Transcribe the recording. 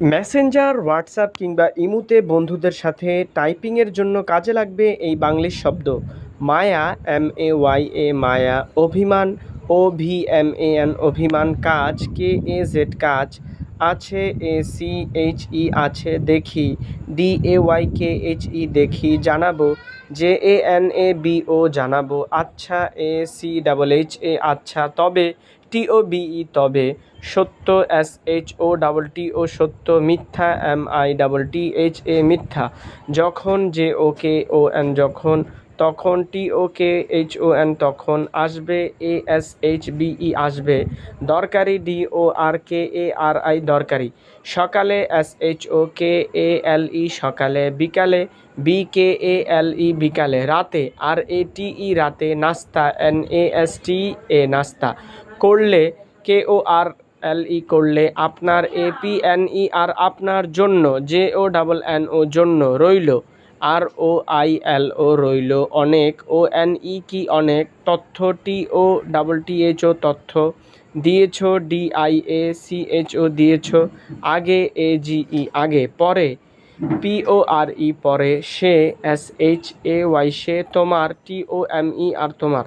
Messenger, WhatsApp কিংবা ইমোতে বন্ধুদের সাথে টাইপিংয়ের জন্য কাজে লাগবে এই বাংলিশ শব্দ। মায়া, MAYA মায়া, অভিমান, OVMAN অভিমান, কাজ, KAZ কাজ, আছে, ACHE আছে, দেখি, DAYKHE দেখি, জানাবো, JANABO জানাবো, আচ্ছা, ACHHA আচ্ছা, তবে, TOBE তবে, সত্য, SHOTTO সত্য, মিথ্যা, MITTHA মিথ্যা, যখন, JOKON যখন, তখন, TOKHON তখন, আসবে, ASHBE আসবে, দরকারি, DORKARI দরকারি, সকালে, SHOKALE সকালে, বিকালে, BKALE বিকালে, রাতে, RATE রাতে, নাস্তা, NASTA নাস্তা, করলে, KORLE করলে, আপনার, APNER আপনার, জন্য, JONNO জন্য, রইল, ROILO রইল, অনেক, ONE কি অনেক, তথ্য, TOTTHO তথ্য, দিয়েছ, DIACHO দিয়েছ, আগে, AGE আগে, পরে, PORE পরে, সে, SHAY সে, তোমার, TOMER তোমার।